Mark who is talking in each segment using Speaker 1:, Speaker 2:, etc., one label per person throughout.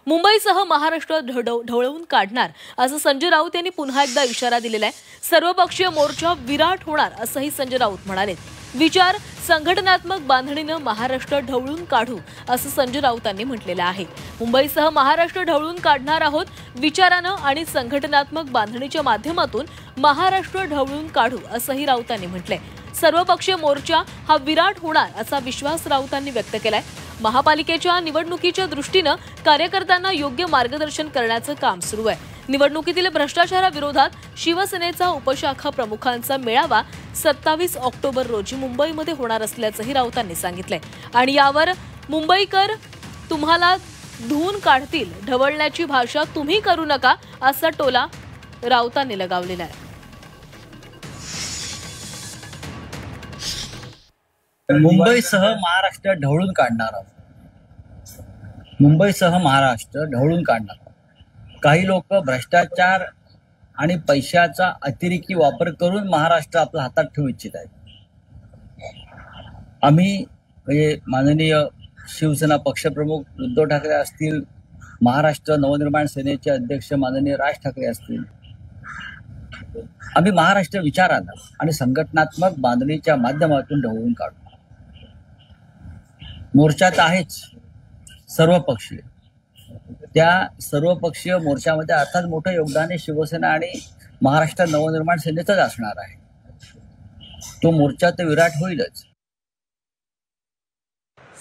Speaker 1: मुंबईसह महाराष्ट्र ढवळून काढणार असं संजय राऊत यांनी पुन्हा एकदा इशारा दिलेला आहे। सर्वपक्षीय मोर्चा विराट होणार असंही संजय राऊत म्हणाले। विचार संघटनात्मक बांधणीनं महाराष्ट्र ढवळून काढू असं संजय राऊतांनी म्हटलेलं आहे। मुंबईसह महाराष्ट्र ढवळून काढणार आहोत, विचारानं आणि संघटनात्मक बांधणीच्या माध्यमातून महाराष्ट्र ढवळून काढू असंही राऊतांनी म्हटलंय। सर्वपक्षीय मोर्चा हा विराट होणार असा विश्वास राऊतांनी व्यक्त केलाय। महापालिकेच्या निवडणुकीच्या दृष्टीनं कार्यकर्त्यांना योग्य मार्गदर्शन करण्याचं काम सुरू आहे। निवडणुकीतील भ्रष्टाचाराविरोधात शिवसेनेचा उपशाखा प्रमुखांचा मेळावा 27 ऑक्टोबर रोजी मुंबईमध्ये होणार असल्याचंही राऊतांनी सांगितलंय। आणि यावर मुंबईकर तुम्हाला धुवून काढतील, ढवळण्याची भाषा तुम्ही करू नका असा टोला राऊतांनी लगावलेला आहे।
Speaker 2: मुंबईसह महाराष्ट्र ढवळून काढणार आहोत। मुंबईसह महाराष्ट्र ढवळून काढणार आहोत। काही लोक भ्रष्टाचार आणि पैशाचा अतिरेकी वापर करून महाराष्ट्र आपल्या हातात ठेवू इच्छित आहेत। आम्ही म्हणजे माननीय शिवसेना पक्षप्रमुख उद्धव ठाकरे असतील, महाराष्ट्र नवनिर्माण सेनेचे अध्यक्ष माननीय राज ठाकरे असतील, आम्ही महाराष्ट्र विचारानं आणि संघटनात्मक बांधणीच्या माध्यमातून ढवळून काढू। मोर्चात आहेच सर्वपक्षीय, त्या सर्वपक्षीय मोर्चामध्ये अर्थात मोठं योगदान हे शिवसेना आणि महाराष्ट्र नवनिर्माण सेनेचंच असणार आहे। तो मोर्चा तर विराट होईलच।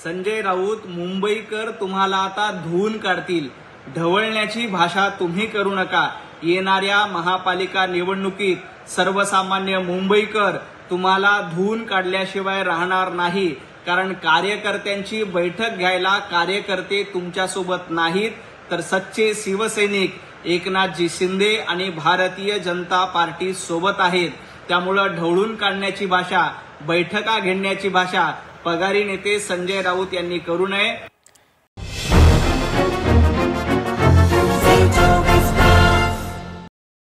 Speaker 3: संजय राऊत, मुंबईकर तुम्हाला आता धुवून काढतील, ढवळण्याची भाषा तुम्ही करू नका। येणाऱ्या महापालिका निवडणुकीत सर्वसामान्य मुंबईकर तुम्हाला धुवून काढल्याशिवाय राहणार नाही। कारण कार्यकर्त्यांची बैठक घ्यायला कार्यकर्ते तुमच्यासोबत नाहीत, तर सच्चे शिवसैनिक एकनाथजी शिंदे आणि भारतीय जनता पार्टी सोबत आहेत। त्यामुळं ढवळून काढण्याची भाषा, बैठका घेण्याची भाषा पगारी नेते संजय राऊत यांनी करू नये।